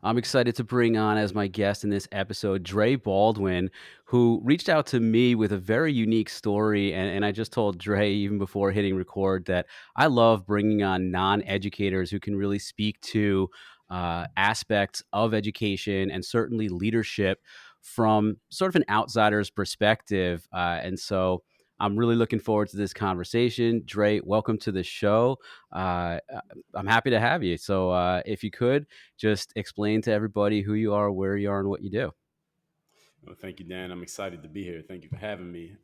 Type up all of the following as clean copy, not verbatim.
I'm excited to bring on as my guest in this episode, Dre Baldwin, who reached out to me with a very unique story. And I just told Dre, even before hitting record, that I love bringing on non educators who can really speak to aspects of education and certainly leadership from sort of an outsider's perspective. And so I'm really looking forward to this conversation. Dre, welcome to the show. I'm happy to have you. So if you could, just explain to everybody who you are, where you are, and what you do. Well, thank you, Dan. I'm excited to be here. Thank you for having me.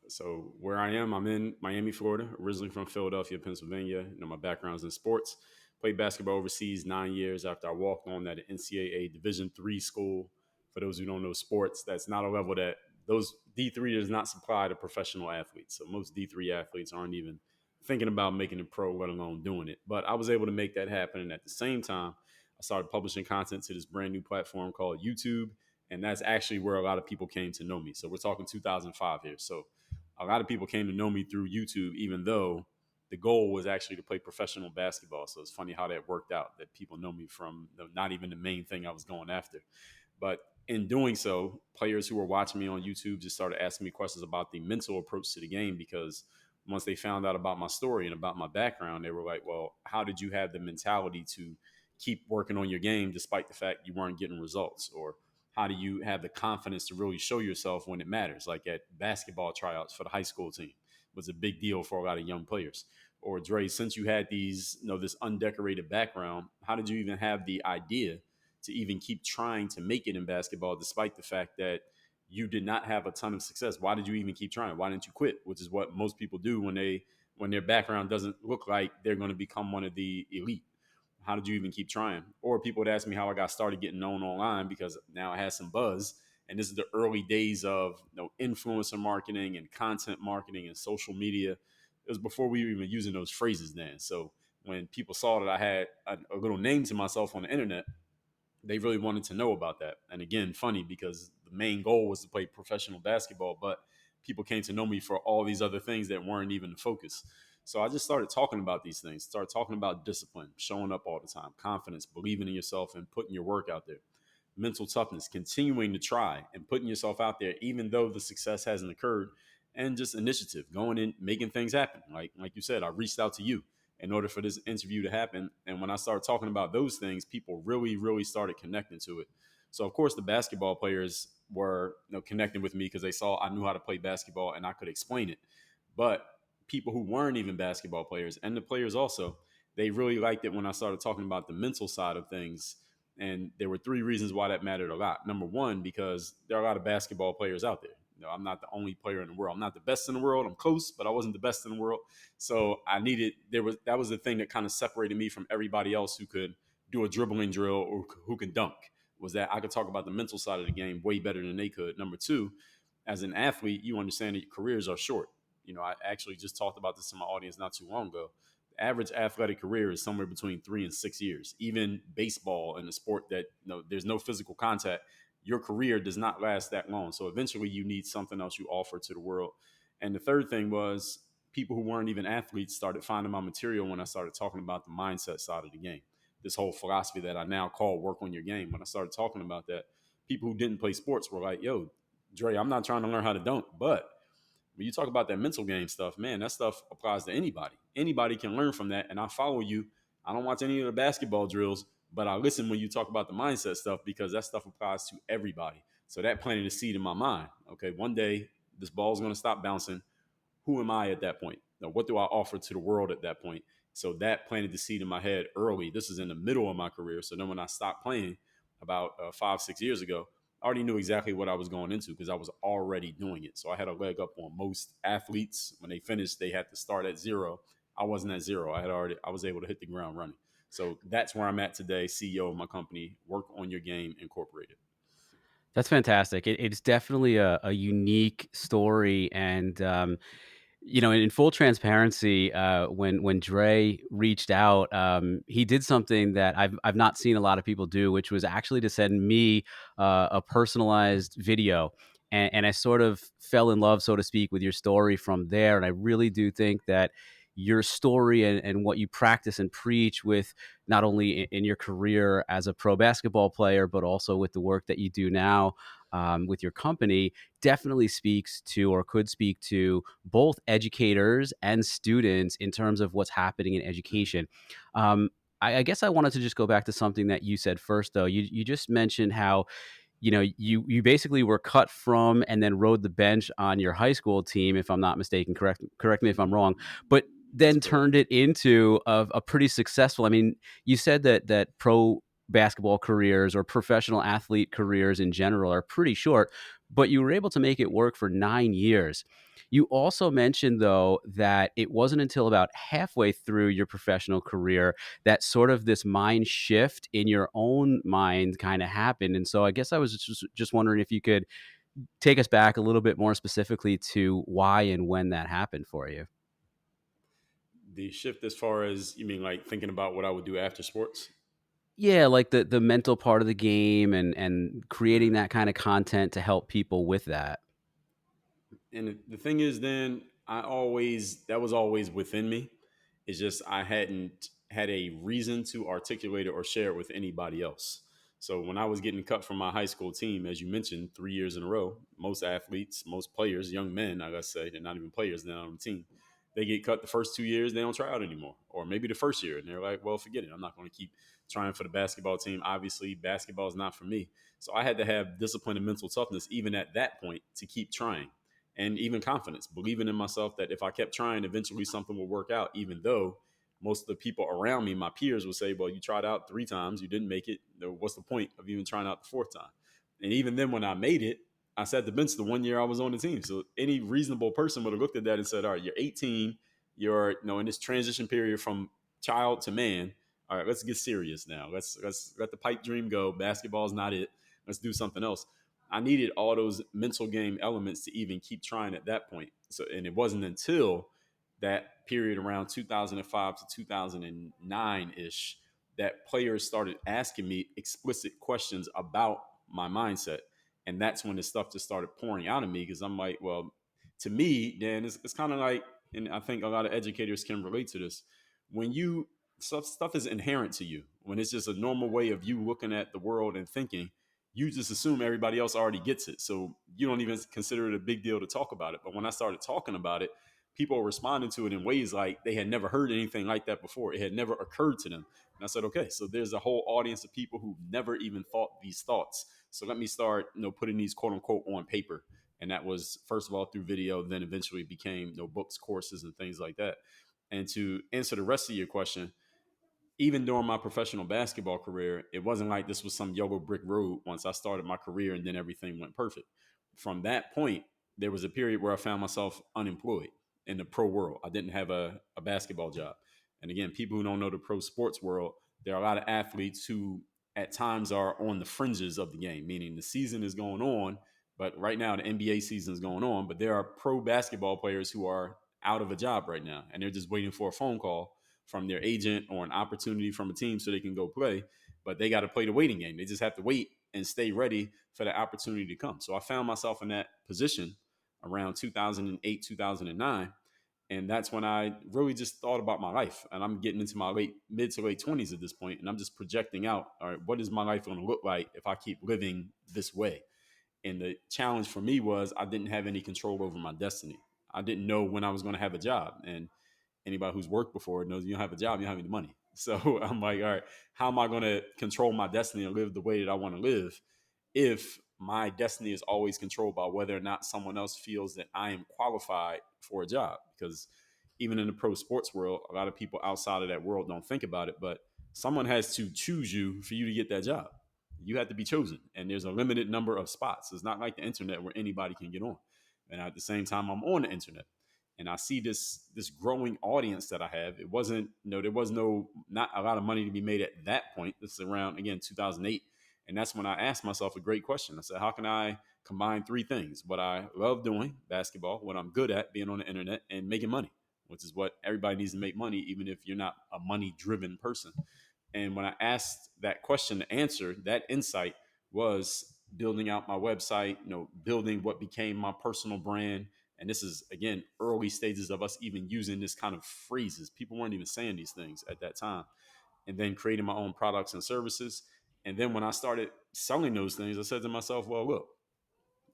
So, where I am, I'm in Miami, Florida, originally from Philadelphia, Pennsylvania. My background is in sports. Played basketball overseas 9 years after I walked on at an NCAA Division III school. For those who don't know sports, that's not a level that those D3 does not supply to professional athletes. So, most D3 athletes aren't even thinking about making it pro, let alone doing it. But I was able to make that happen. And at the same time, I started publishing content to this brand new platform called YouTube, and that's actually where a lot of people came to know me. So we're talking 2005 here. So a lot of people came to know me through YouTube, even though the goal was actually to play professional basketball. So it's funny how that worked out, that people know me from not even the main thing I was going after. But in doing so, players who were watching me on YouTube just started asking me questions about the mental approach to the game, because once they found out about my story and about my background, they were like, well, how did you have the mentality to keep working on your game despite the fact you weren't getting results? Or how do you have the confidence to really show yourself when it matters? Like at basketball tryouts for the high school team was a big deal for a lot of young players. Or Dre, since you had this undecorated background, how did you even have the idea to even keep trying to make it in basketball, despite the fact that you did not have a ton of success? Why did you even keep trying? Why didn't you quit? Which is what most people do when their background doesn't look like they're going to become one of the elite. How did you even keep trying? Or people would ask me how I got started getting known online, because now I had some buzz. And this is the early days of influencer marketing and content marketing and social media. It was before we were even using those phrases then. So when people saw that I had a little name to myself on the internet, they really wanted to know about that. And again, funny, because the main goal was to play professional basketball, but people came to know me for all these other things that weren't even the focus. So I just started talking about these things, started talking about discipline, showing up all the time, confidence, believing in yourself, and putting your work out there. Mental toughness, continuing to try and putting yourself out there, even though the success hasn't occurred, and just initiative, going in, making things happen. Like you said, I reached out to you in order for this interview to happen. And when I started talking about those things, people really, really started connecting to it. So of course the basketball players were connecting with me because they saw I knew how to play basketball and I could explain it. But people who weren't even basketball players, and the players also, they really liked it when I started talking about the mental side of things. And there were three reasons why that mattered a lot. Number one, because there are a lot of basketball players out there. I'm not the only player in the world. I'm not the best in the world. I'm close, but I wasn't the best in the world. So I needed that was the thing that kind of separated me from everybody else who could do a dribbling drill or who can dunk, was that I could talk about the mental side of the game way better than they could. Number two, as an athlete, you understand that your careers are short. I actually just talked about this in my audience not too long ago. The average athletic career is somewhere between 3 and 6 years. Even baseball, in a sport that there's no physical contact, your career does not last that long. So eventually you need something else you offer to the world. And the third thing was, people who weren't even athletes started finding my material when I started talking about the mindset side of the game. This whole philosophy that I now call work on your game. When I started talking about that, people who didn't play sports were like, yo, Dre, I'm not trying to learn how to dunk, but when you talk about that mental game stuff, man, that stuff applies to anybody. Anybody can learn from that. And I follow you. I don't watch any of the basketball drills, but I listen when you talk about the mindset stuff, because that stuff applies to everybody. So that planted a seed in my mind. Okay, one day this ball is going to stop bouncing. Who am I at that point? Now, what do I offer to the world at that point? So that planted the seed in my head early. This is in the middle of my career. So then when I stopped playing about 5, 6 years ago, I already knew exactly what I was going into because I was already doing it. So I had a leg up on most athletes. When they finished, they had to start at zero. I wasn't at zero. I was able to hit the ground running. So that's where I'm at today, CEO of my company, Work on Your Game Incorporated. That's fantastic. It's definitely a unique story, and in full transparency, when Dre reached out, he did something that I've not seen a lot of people do, which was actually to send me a personalized video. And I sort of fell in love, so to speak, with your story from there. And I really do think that your story and what you practice and preach with not only in your career as a pro basketball player, but also with the work that you do now with your company, definitely speaks to or could speak to both educators and students in terms of what's happening in education. Um, I guess I wanted to just go back to something that you said first, though. You just mentioned how you basically were cut from and then rode the bench on your high school team, if I'm not mistaken. Correct me if I'm wrong, but That's then correct. turned it into a pretty successful. I mean, you said that pro basketball careers or professional athlete careers in general are pretty short, but you were able to make it work for 9 years. You also mentioned, though, that it wasn't until about halfway through your professional career that sort of this mind shift in your own mind kind of happened. And so I guess I was just wondering if you could take us back a little bit more specifically to why and when that happened for you. The shift, as far as you mean, like thinking about what I would do after sports. Yeah, like the mental part of the game and creating that kind of content to help people with that. And the thing is, then I always, that was always within me. It's just I hadn't had a reason to articulate it or share it with anybody else. So when I was getting cut from my high school team, as you mentioned, 3 years in a row, most athletes, most players, young men, I gotta say, they're not even players now on the team. They get cut the first 2 years, they don't try out anymore. Or maybe the first year, and they're like, well, forget it. I'm not going to keep trying for the basketball team. Obviously, basketball is not for me. So I had to have discipline and mental toughness, even at that point, to keep trying, and even confidence, believing in myself that if I kept trying, eventually something would work out, even though most of the people around me, my peers, would say, well, you tried out 3 times, you didn't make it. What's the point of even trying out the fourth time? And even then, when I made it, I sat the bench the 1 year I was on the team. So any reasonable person would have looked at that and said, all right, you're 18, you're in this transition period from child to man. All right, let's get serious now. Let's let the pipe dream go. Basketball's not it. Let's do something else. I needed all those mental game elements to even keep trying at that point. So, and it wasn't until that period around 2005 to 2009 ish that players started asking me explicit questions about my mindset. And that's when the stuff just started pouring out of me, because I'm like, well, to me, Dan, it's kind of like, and I think a lot of educators can relate to this. When you, stuff is inherent to you, when it's just a normal way of you looking at the world and thinking, you just assume everybody else already gets it. So you don't even consider it a big deal to talk about it. But when I started talking about it, people were responding to it in ways like they had never heard anything like that before. It had never occurred to them. And I said, okay, so there's a whole audience of people who never even thought these thoughts. So let me start, putting these quote unquote on paper. And that was first of all through video, then eventually became, books, courses, and things like that. And to answer the rest of your question, even during my professional basketball career, it wasn't like this was some yellow brick road once I started my career and then everything went perfect. From that point, there was a period where I found myself unemployed in the pro world. I didn't have a basketball job. And again, people who don't know the pro sports world, there are a lot of athletes who at times are on the fringes of the game, meaning the season is going on, but right now the NBA season is going on, but there are pro basketball players who are out of a job right now and they're just waiting for a phone call from their agent or an opportunity from a team so they can go play. But they got to play the waiting game. They just have to wait and stay ready for the opportunity to come. So I found myself in that position around 2008, 2009. And that's when I really just thought about my life. And I'm getting into my mid to late 20s at this point, and I'm just projecting out, all right, what is my life going to look like if I keep living this way? And the challenge for me was I didn't have any control over my destiny. I didn't know when I was going to have a job. And anybody who's worked before knows you don't have a job, you don't have any money. So I'm like, all right, how am I going to control my destiny and live the way that I want to live if my destiny is always controlled by whether or not someone else feels that I am qualified for a job? Because even in the pro sports world, a lot of people outside of that world don't think about it, but someone has to choose you for you to get that job. You have to be chosen, and there's a limited number of spots. It's not like the internet where anybody can get on. And at the same time, I'm on the internet and I see this growing audience that I have. It wasn't, there was not a lot of money to be made at that point. This is around again 2008, and that's when I asked myself a great question. I said, how can I combine three things: what I love doing, basketball, what I'm good at, being on the internet, and making money, which is what everybody needs to make money, even if you're not a money driven person. And when I asked that question, the answer, that insight was building out my website, building what became my personal brand And this is, again, early stages of us even using this kind of phrases. People weren't even saying these things at that time. And then creating my own products and services. And then when I started selling those things, I said to myself, well, look,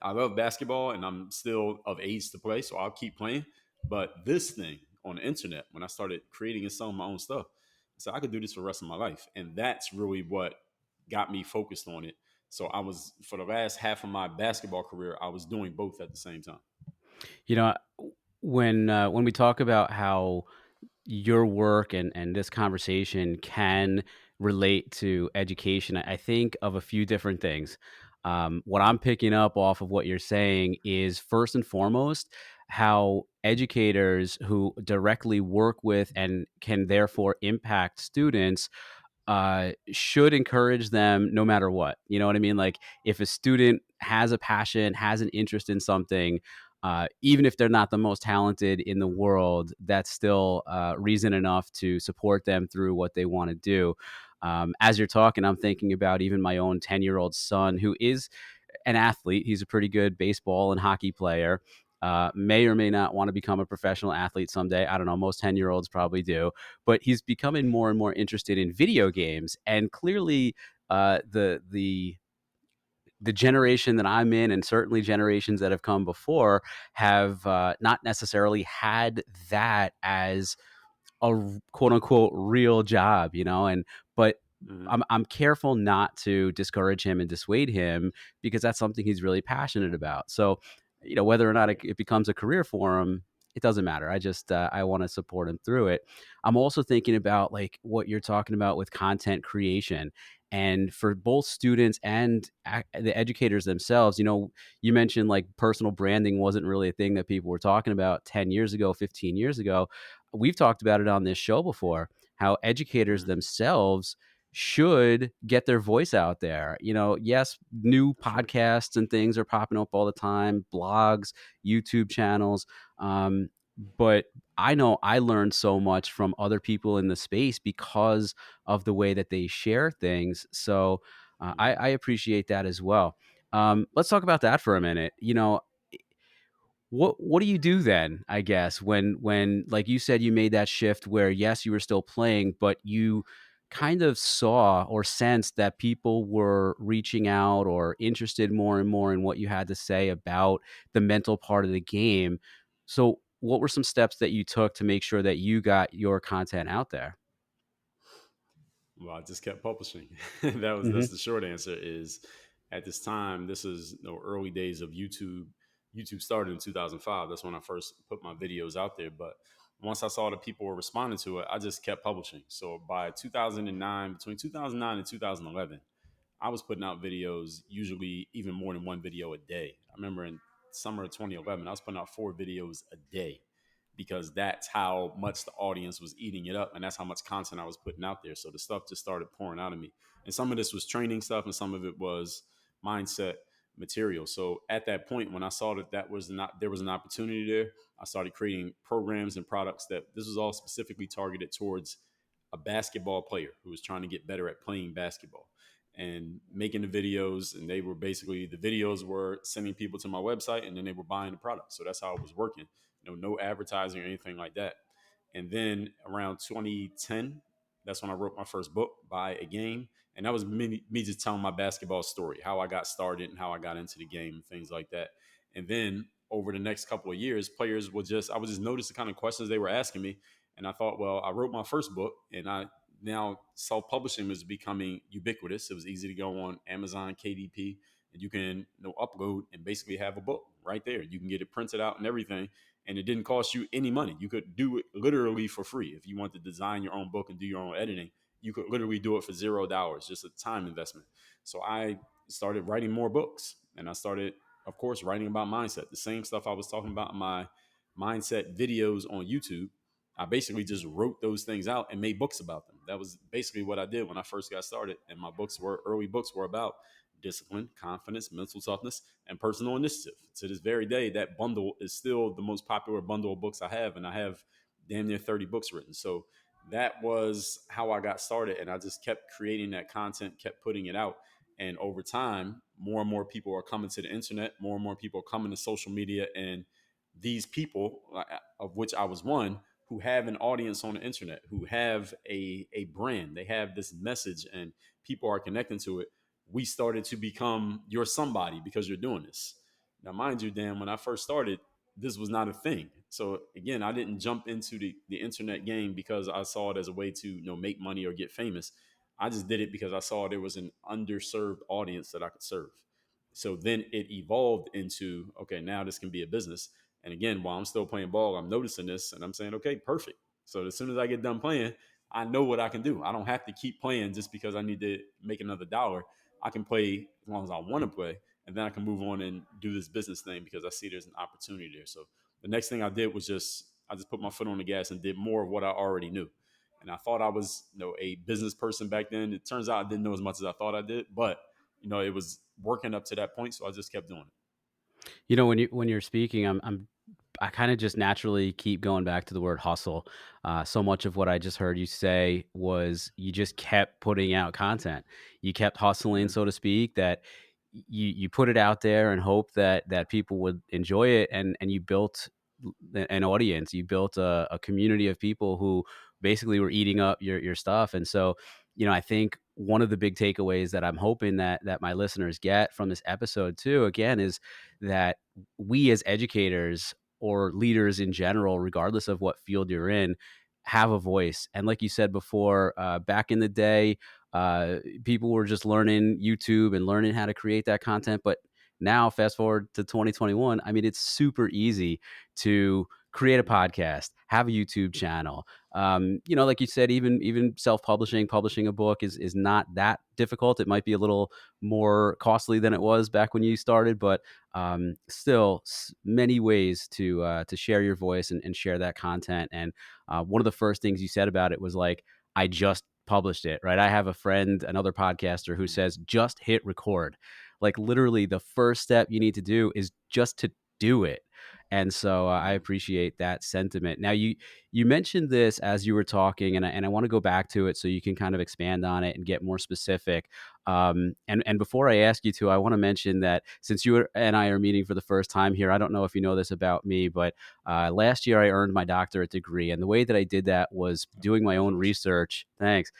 I love basketball and I'm still of age to play, so I'll keep playing. But this thing on the internet, when I started creating and selling my own stuff, I said I could do this for the rest of my life. And that's really what got me focused on it. So I was, for the last half of my basketball career, I was doing both at the same time. You know, when we talk about how your work and this conversation can relate to education, I think of a few different things. What I'm picking up off of what you're saying is first and foremost how educators who directly work with and can therefore impact students should encourage them no matter what. You know what I mean? Like if a student has a passion, has an interest in something, even if they're not the most talented in the world, that's still reason enough to support them through what they want to do. As you're talking, I'm thinking about even my own 10-year-old son who is an athlete. He's a pretty good baseball and hockey player. May or may not want to become a professional athlete someday. I don't know. Most 10-year-olds probably do. But he's becoming more and more interested in video games. And clearly, the generation that I'm in, and certainly generations that have come before, have not necessarily had that as a quote unquote real job, you know, and but Mm-hmm. I'm careful not to discourage him and dissuade him because that's something he's really passionate about. So, you know, whether or not it becomes a career for him, it doesn't matter. I just I want to support him through it. I'm also thinking about like what you're talking about with content creation. And for both students and the educators themselves, you know, you mentioned like personal branding wasn't really a thing that people were talking about 10 years ago, 15 years ago. We've talked about it on this show before, how educators Mm-hmm. themselves should get their voice out there. You know, yes, new Sure. podcasts and things are popping up all the time, blogs, YouTube channels. But I know I learned so much from other people in the space because of the way that they share things. So Mm-hmm. I appreciate that as well. Let's talk about that for a minute. You know, what do you do then, I guess, when like you said you made that shift where yes, you were still playing, but you kind of saw or sensed that people were reaching out or interested more and more in what you had to say about the mental part of the game. So, what were some steps that you took to make sure that you got your content out there? Well, I just kept publishing. That's Mhm. the short answer. Is at this time, this is early days of YouTube. YouTube started in 2005. That's when I first put my videos out there. But once I saw that people were responding to it, I just kept publishing. So by 2009, between 2009 and 2011, I was putting out videos, usually even more than one video a day. I remember in summer of 2011, I was putting out 4 videos a day because that's how much the audience was eating it up, and that's how much content I was putting out there. So the stuff just started pouring out of me, and some of this was training stuff, and some of it was mindset material. So at that point, when I saw that was not there was an opportunity there, I started creating programs and products that this was all specifically targeted towards a basketball player who was trying to get better at playing basketball and making the videos. And they were basically, the videos were sending people to my website and then they were buying the product. So that's how it was working. No advertising or anything like that. And then around 2010, that's when I wrote my first book, Buy a Game. And that was me just telling my basketball story, how I got started and how I got into the game and things like that. And then over the next couple of years, I would just notice the kind of questions they were asking me. And I thought, well, I wrote my first book, and now self-publishing was becoming ubiquitous. It was easy to go on Amazon, KDP, and you can upload and basically have a book right there. You can get it printed out and everything, and it didn't cost you any money. You could do it literally for free. If you want to design your own book and do your own editing, you could literally do it for $0, just a time investment. So I started writing more books, and I started, of course, writing about mindset. The same stuff I was talking about in my mindset videos on YouTube. I basically just wrote those things out and made books about them. That was basically what I did when I first got started. And my early books were about discipline, confidence, mental toughness, and personal initiative. To this very day, that bundle is still the most popular bundle of books I have. And I have damn near 30 books written. So that was how I got started. And I just kept creating that content, kept putting it out. And over time, more and more people are coming to the internet, more and more people are coming to social media, and these people, of which I was one, who have an audience on the internet, who have a brand, they have this message, and people are connecting to it. We started to become you're somebody because you're doing this. Now, mind you, Dan, when I first started, this was not a thing. So again, I didn't jump into the internet game because I saw it as a way to make money or get famous. I just did it because I saw there was an underserved audience that I could serve. So then it evolved into, okay, now this can be a business. And again, while I'm still playing ball, I'm noticing this and I'm saying, okay, perfect. So as soon as I get done playing, I know what I can do. I don't have to keep playing just because I need to make another dollar. I can play as long as I want to play, and then I can move on and do this business thing because I see there's an opportunity there. So the next thing I did was I just put my foot on the gas and did more of what I already knew. And I thought I was, a business person back then. It turns out I didn't know as much as I thought I did, but it was working up to that point, so I just kept doing it. When you're speaking, I kind of just naturally keep going back to the word hustle. So much of what I just heard you say was you just kept putting out content. You kept hustling, Yeah. so to speak. That you put it out there and hope that people would enjoy it, and you built an audience. You built a community of people who basically were eating up your stuff. And so, I think one of the big takeaways that I'm hoping that my listeners get from this episode too, again, is that we as educators or leaders in general, regardless of what field you're in, have a voice. And like you said before, back in the day, people were just learning YouTube and learning how to create that content. But now, fast forward to 2021, I mean, it's super easy to create a podcast, have a YouTube channel. Like you said, even self-publishing, publishing a book is not that difficult. It might be a little more costly than it was back when you started, but still many ways to share your voice and share that content. And one of the first things you said about it was like, I just published it, right? I have a friend, another podcaster, who says just hit record. Like literally, the first step you need to do is just to do it. And so I appreciate that sentiment. Now you mentioned this as you were talking, and I want to go back to it so you can kind of expand on it and get more specific. And before I ask you to, I want to mention that since you and I are meeting for the first time here, I don't know if you know this about me, but last year I earned my doctorate degree, and the way that I did that was doing my own Congratulations. research. Thanks.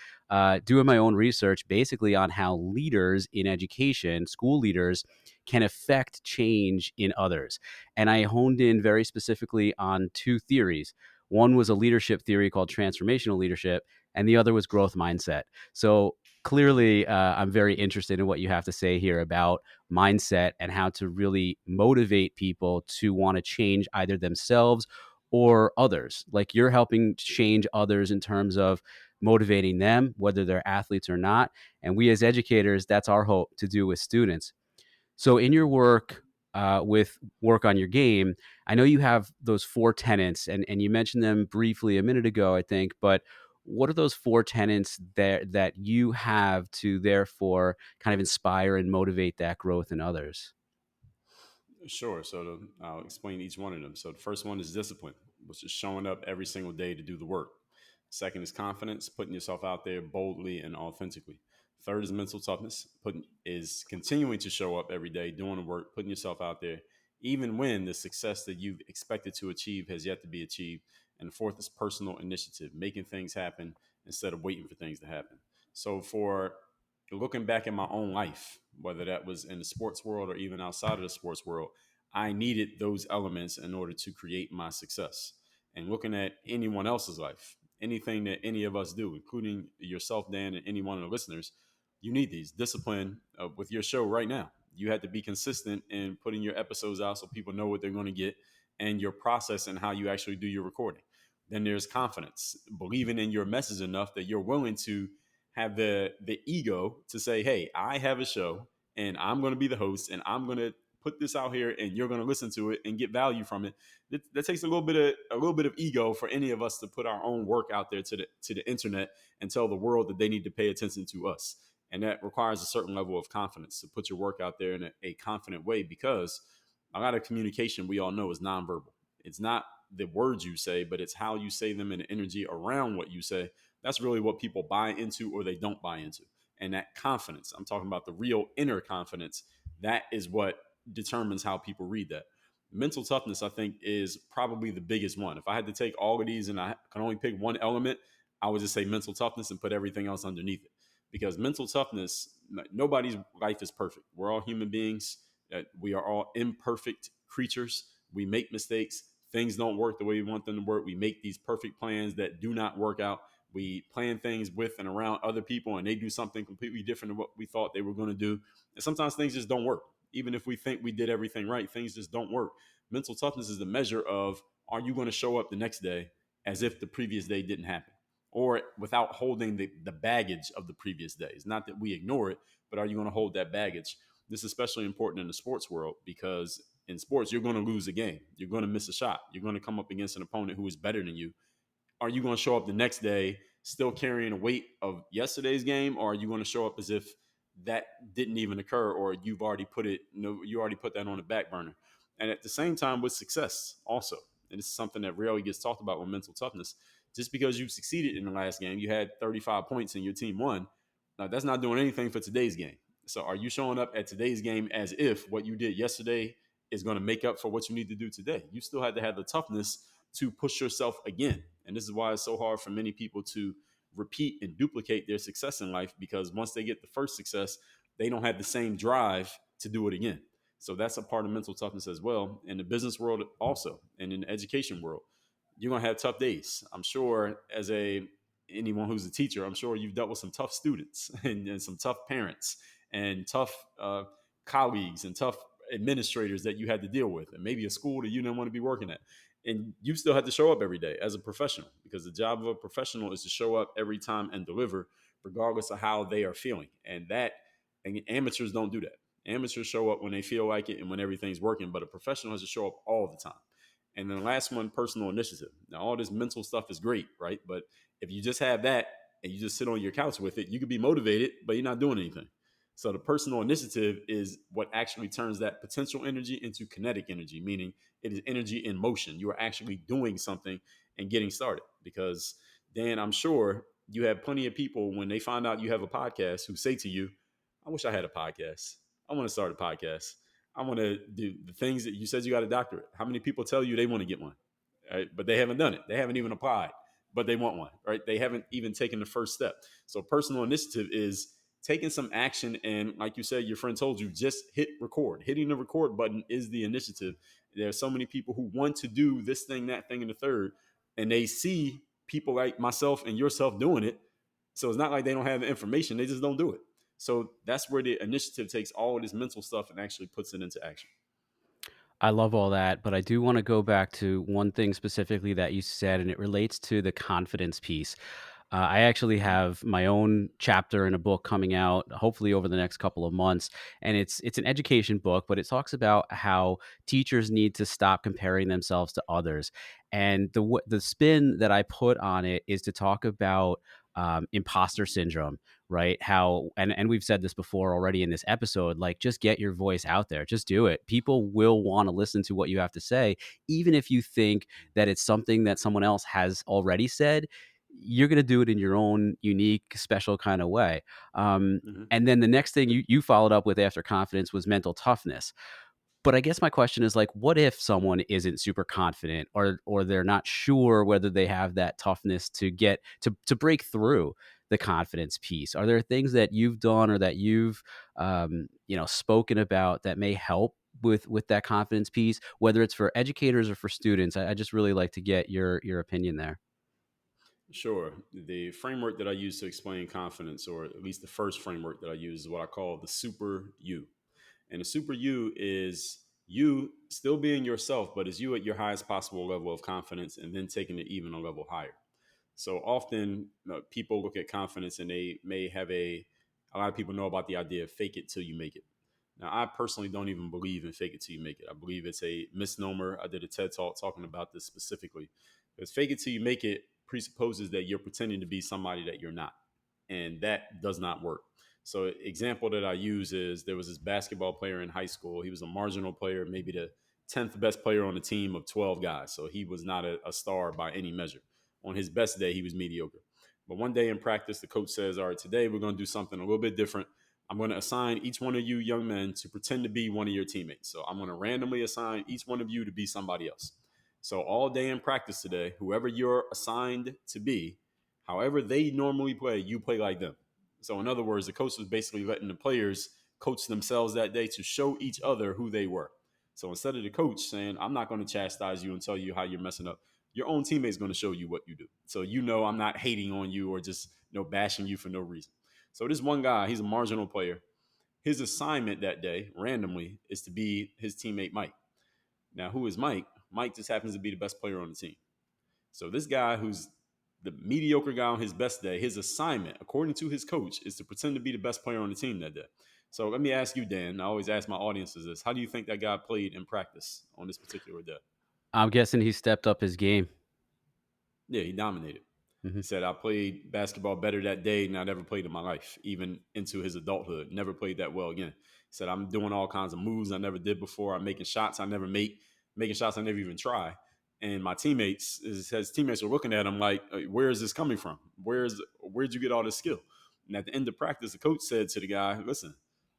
Doing my own research basically on how leaders in education, school leaders, can affect change in others. And I honed in very specifically on two theories. One was a leadership theory called transformational leadership, and the other was growth mindset. So clearly, I'm very interested in what you have to say here about mindset and how to really motivate people to want to change either themselves or others. Like you're helping change others in terms of motivating them, whether they're athletes or not. And we as educators, that's our hope to do with students. So in your work with work on your game, I know you have those four tenets, and you mentioned them briefly a minute ago, I think. But what are those four tenets that you have to therefore kind of inspire and motivate that growth in others? Sure. I'll explain each one of them. So the first one is discipline, which is showing up every single day to do the work. Second is confidence, putting yourself out there boldly and authentically. Third is mental toughness, putting is continuing to show up every day, doing the work, putting yourself out there, even when the success that you've expected to achieve has yet to be achieved. And fourth is personal initiative, making things happen instead of waiting for things to happen. So for looking back in my own life, whether that was in the sports world or even outside of the sports world, I needed those elements in order to create my success. And looking at anyone else's life, anything that any of us do, including yourself, Dan, and any one of the listeners, you need these. Discipline with your show right now. You had to be consistent in putting your episodes out so people know what they're going to get, and your process and how you actually do your recording. Then there's confidence, believing in your message enough that you're willing to have the ego to say, "Hey, I have a show, and I'm going to be the host, and I'm going to put this out here, and you're going to listen to it and get value from it." That takes a little bit of ego for any of us to put our own work out there to the internet and tell the world that they need to pay attention to us. And that requires a certain level of confidence to put your work out there in a confident way, because a lot of communication, we all know, is nonverbal. It's not the words you say, but it's how you say them and the energy around what you say. That's really what people buy into or they don't buy into. And that confidence, I'm talking about the real inner confidence, that is what determines how people read that. Mental toughness, I think, is probably the biggest one. If I had to take all of these and I can only pick one element, I would just say mental toughness and put everything else underneath it. Because mental toughness, nobody's life is perfect. We're all human beings. We are all imperfect creatures. We make mistakes. Things don't work the way we want them to work. We make these perfect plans that do not work out. We plan things with and around other people, and they do something completely different than what we thought they were going to do. And sometimes things just don't work. Even if we think we did everything right, things just don't work. Mental toughness is the measure of, are you going to show up the next day as if the previous day didn't happen, or without holding the baggage of the previous days. Not that we ignore it, but are you going to hold that baggage? This is especially important in the sports world, because in sports, you're going to lose a game. You're going to miss a shot. You're going to come up against an opponent who is better than you. Are you going to show up the next day still carrying the weight of yesterday's game, or are you going to show up as if that didn't even occur, or you've already put it, you already put that on the back burner? And at the same time, with success also, and it's something that rarely gets talked about with mental toughness. Just because you succeeded in the last game, you had 35 points and your team won. Now that's not doing anything for today's game. So are you showing up at today's game as if what you did yesterday is going to make up for what you need to do today? You still had to have the toughness to push yourself again. And this is why it's so hard for many people to repeat and duplicate their success in life, because once they get the first success, they don't have the same drive to do it again. So that's a part of mental toughness as well. In the business world also, and in the education world, you're gonna have tough days. I'm sure as a anyone who's a teacher, I'm sure you've dealt with some tough students and some tough parents and tough colleagues and tough administrators that you had to deal with, and maybe a school that you didn't want to be working at. And you still have to show up every day as a professional, because the job of a professional is to show up every time and deliver, regardless of how they are feeling. And amateurs don't do that. Amateurs show up when they feel like it and when everything's working, but a professional has to show up all the time. And then the last one, personal initiative. Now, all this mental stuff is great, right? But if you just have that and you just sit on your couch with it, you could be motivated, but you're not doing anything. So the personal initiative is what actually turns that potential energy into kinetic energy, meaning it is energy in motion. You are actually doing something and getting started. Because Dan, I'm sure you have plenty of people when they find out you have a podcast who say to you, I wish I had a podcast. I want to start a podcast. I want to do the things that you said. You got a doctorate. How many people tell you they want to get one? Right? But they haven't done it. They haven't even applied, but they want one, right? They haven't even taken the first step. So personal initiative is taking some action. And like you said, your friend told you, just hit record. Hitting the record button is the initiative. There are so many people who want to do this thing, that thing, and the third, and they see people like myself and yourself doing it. So it's not like they don't have the information. They just don't do it. So that's where the initiative takes all of this mental stuff and actually puts it into action. I love all that, but I do want to go back to one thing specifically that you said, and it relates to the confidence piece. I actually Mhm. have my own chapter in a book coming out, hopefully over the next couple of months, and it's an education book, but it talks about how teachers need to stop comparing themselves to others. And the spin that I put on it is to talk about imposter syndrome, right? How and we've said this before already in this episode, like just get your voice out there, just do it. People will want to listen to what you have to say, even if you think that it's something that someone else has already said. You're going to do it in your own unique, special kind of way. Mhm. And then the next thing you followed up with after confidence was mental toughness. But I guess my question is like, what if someone isn't super confident, or they're not sure whether they have that toughness to get to break through the confidence piece? Are there things that you've done or that you've spoken about that may help with that confidence piece, whether it's for educators or for students? I just really like to get your opinion there. Sure. The framework that I use to explain confidence, or at least the first framework that I use, is what I call the super you. And the super you is you still being yourself, but is you at your highest possible level of confidence, and then taking it even a level higher. So often people look at confidence and they may have a lot of people know about the idea of fake it till you make it. Now, I personally don't even believe in fake it till you make it. I believe it's a misnomer. I did a TED talk talking about this specifically, because fake it till you make it presupposes that you're pretending to be somebody that you're not. And that does not work. So example that I use is, there was this basketball player in high school. He was a marginal player, maybe the 10th best player on the team of 12 guys. So he was not a star by any measure. On his best day, he was mediocre. But one day in practice, the coach says, all right, today we're going to do something a little bit different. I'm going to assign each one of you young men to pretend to be one of your teammates. So I'm going to randomly assign each one of you to be somebody else. So all day in practice today, whoever you're assigned to be, however they normally play, you play like them. So in other words, the coach was basically letting the players coach themselves that day to show each other who they were. So instead of the coach saying, I'm not going to chastise you and tell you how you're messing up, your own teammate's going to show you what you do. So you know I'm not hating on you or just bashing you for no reason. So this one guy, he's a marginal player. His assignment that day, randomly, is to be his teammate Mike. Now, who is Mike? Mike just happens to be the best player on the team. So this guy who's the mediocre guy on his best day, his assignment, according to his coach, is to pretend to be the best player on the team that day. So let me ask you, Dan. I always ask my audiences this: how do you think that guy played in practice on this particular day? I'm guessing he stepped up his game. Yeah, he dominated. Mhm. He said, I played basketball better that day than I'd ever played in my life, even into his adulthood. Never played that well again. He said, I'm doing all kinds of moves I never did before. I'm making shots I never make, making shots I never even try. And my teammates, his teammates were looking at him like, where is this coming from? Where'd you get all this skill? And at the end of practice, the coach said to the guy, listen,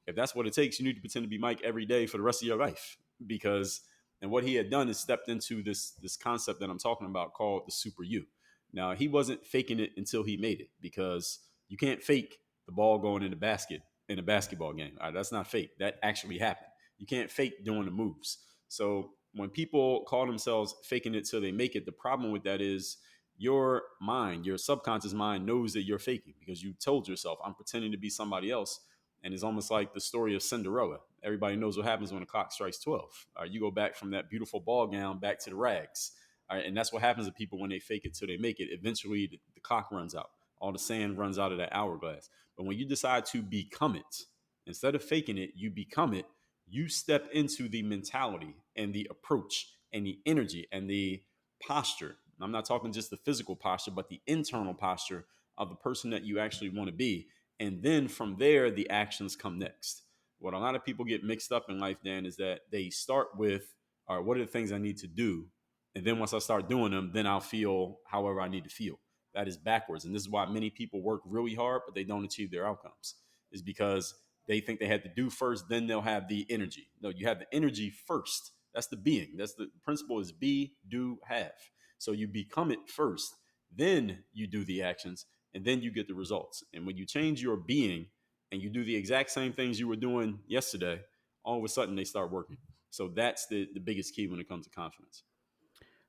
if that's what it takes, you need to pretend to be Mike every day for the rest of your life. Because and what he had done is stepped into this concept that I'm talking about called the super you. Now, he wasn't faking it until he made it, because you can't fake the ball going in the basket in a basketball game. All right, that's not fake. That actually happened. You can't fake doing the moves. So when people call themselves faking it till they make it, the problem with that is your mind, your subconscious mind knows that you're faking because you told yourself, I'm pretending to be somebody else. And it's almost like the story of Cinderella. Everybody knows what happens when the clock strikes 12. You go back from that beautiful ball gown back to the rags. All right, and that's what happens to people when they fake it till they make it. Eventually, the clock runs out. All the sand runs out of that hourglass. But when you decide to become it, instead of faking it, you become it. You step into the mentality and the approach and the energy and the posture. I'm not talking just the physical posture, but the internal posture of the person that you actually want to be. And then from there, the actions come next. What a lot of people get mixed up in life, Dan, is that they start with, all right, what are the things I need to do? And then once I start doing them, then I'll feel however I need to feel. That is backwards. And this is why many people work really hard, but they don't achieve their outcomes, is because they think they had to do first, then they'll have the energy. No, you have the energy first. That's the being. That's the principle is be, do, have. So you become it first, then you do the actions, and then you get the results. And when you change your being and you do the exact same things you were doing yesterday, all of a sudden they start working. So that's the biggest key when it comes to confidence.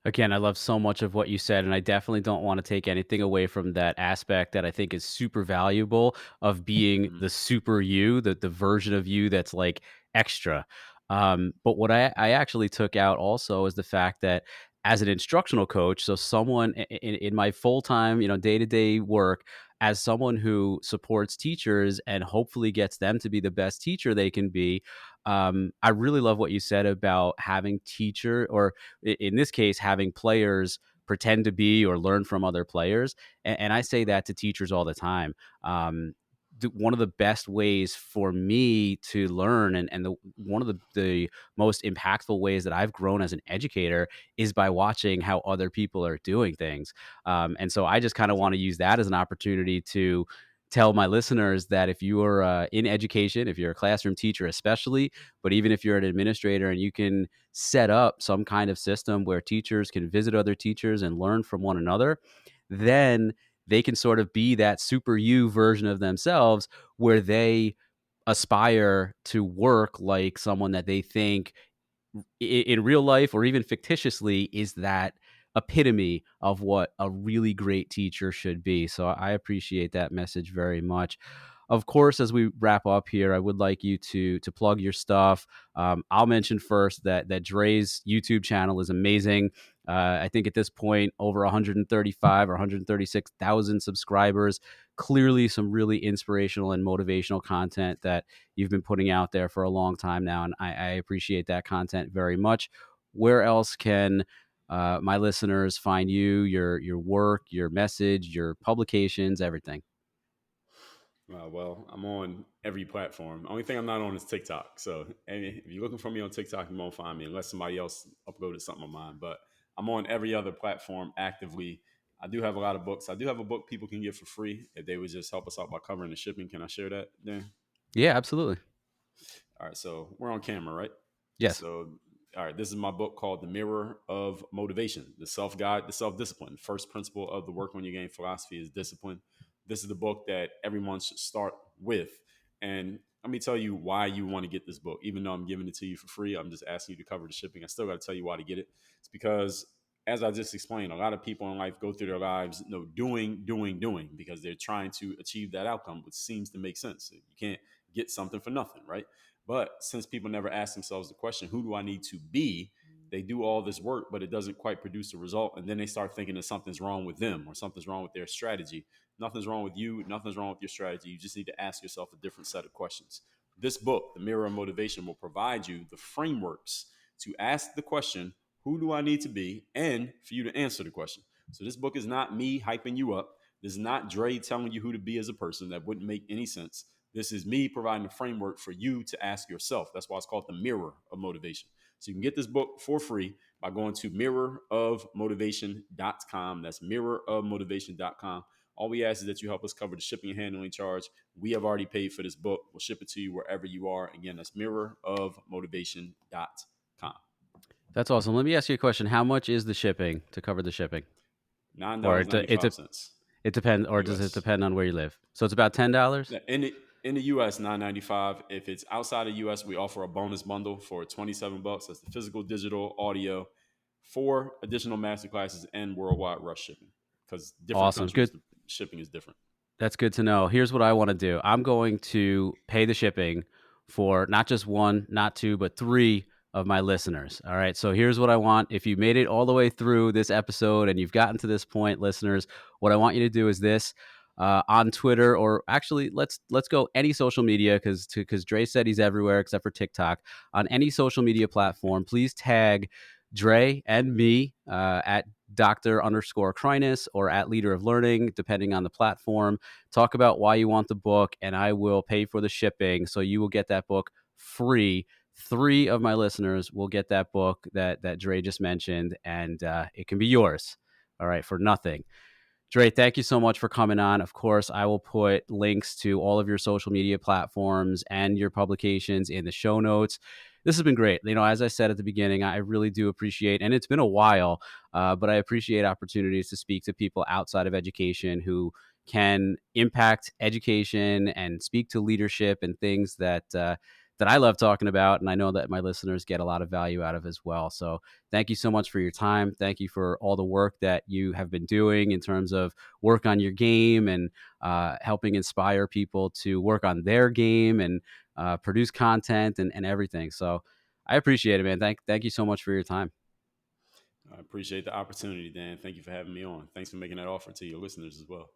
Again, I love so much of what you said, and I definitely don't want to take anything away from that aspect that I think is super valuable of being Mhm. the super you, the version of you that's like extra. But what I actually took out also is the fact that as an instructional coach, so someone in my full time, day to day work, as someone who supports teachers and hopefully gets them to be the best teacher they can be. I really love what you said about having teacher or in this case, having players pretend to be or learn from other players. And I say that to teachers all the time. One of the best ways for me to learn and one of the most impactful ways that I've grown as an educator is by watching how other people are doing things. And so I just kind of That's want it. to use that as an opportunity to tell my listeners that if you are in education, if you're a classroom teacher, especially, but even if you're an administrator and you can set up some kind of system where teachers can visit other teachers and learn from one another, then they can sort of be that super you version of themselves where they aspire to work like someone that they think in real life or even fictitiously is that epitome of what a really great teacher should be. So I appreciate that message very much. Of course, as we wrap up here, I would like you to plug your stuff. I'll mention first that Dre's YouTube channel is amazing. I think at this point over 135 or 136,000 subscribers. Clearly, some really inspirational and motivational content that you've been putting out there for a long time now, and I appreciate that content very much. Where else can my listeners find you, your work, your message, your publications, everything? Well, I'm on every platform. Only thing I'm not on is TikTok. So if you're looking for me on TikTok, you won't find me unless somebody else uploaded something of mine. But I'm on every other platform actively. I do have a lot of books. I do have a book people can get for free if they would just help us out by covering the shipping. Can I share that then? Yeah, absolutely. All right, so we're on camera, right? Yes. So, all right, this is my book called The Mirror of Motivation, the self guide, the self discipline. First principle of the Work When You Gain philosophy is discipline. This is the book that everyone should start with. And let me tell you why you want to get this book. Even though I'm giving it to you for free, I'm just asking you to cover the shipping. I still got to tell you why to get it. It's because, as I just explained, a lot of people in life go through their lives, doing, because they're trying to achieve that outcome, which seems to make sense. You can't get something for nothing, right? But since people never ask themselves the question, who do I need to be? They do all this work, but it doesn't quite produce a result. And then they start thinking that something's wrong with them or something's wrong with their strategy. Nothing's wrong with you. Nothing's wrong with your strategy. You just need to ask yourself a different set of questions. This book, The Mirror of Motivation, will provide you the frameworks to ask the question, who do I need to be? And for you to answer the question. So this book is not me hyping you up. This is not Dre telling you who to be as a person. That wouldn't make any sense. This is me providing a framework for you to ask yourself. That's why it's called The Mirror of Motivation. So you can get this book for free by going to mirrorofmotivation.com. That's mirrorofmotivation.com. All we ask is that you help us cover the shipping and handling charge. We have already paid for this book. We'll ship it to you wherever you are. Again, that's mirrorofmotivation.com. That's awesome. Let me ask you a question. How much is the shipping to cover the shipping? Nine Or dollars ninety five cents it depends, or does it US. depend on where you live? So it's about $10? In the US, $9.95. If it's outside of US, we offer a bonus bundle for $27. That's the physical, digital, audio, 4 additional masterclasses, and worldwide rush shipping. Because different Awesome. countries, Good. the shipping is different. That's good to know. Here's what I want to do. I'm going to pay the shipping for not just one, not two, but three of my listeners. All right. So here's what I want. If you made it all the way through this episode and you've gotten to this point, listeners, what I want you to do is this. On Twitter, or actually, let's go any social media, because Dre said he's everywhere except for TikTok. On any social media platform, please tag Dre and me at Dr. underscore Kryness or at Leader of Learning, depending on the platform. Talk about why you want the book, and I will pay for the shipping. So you will get that book free. Three of my listeners will get that book that Dre just mentioned, and it can be yours. All right, for nothing. Dre, thank you so much for coming on. Of course, I will put links to all of your social media platforms and your publications in the show notes. This has been great. As I said at the beginning, I really do appreciate, and it's been a while, but I appreciate opportunities to speak to people outside of education who can impact education and speak to leadership and things that I love talking about, and I know that my listeners get a lot of value out of as well. So thank you so much for your time. Thank you for all the work that you have been doing in terms of work on your game and helping inspire people to work on their game and produce content and everything. So I appreciate it, man. Thank you so much for your time. I appreciate the opportunity, Dan. Thank you for having me on. Thanks for making that offer to your listeners as well.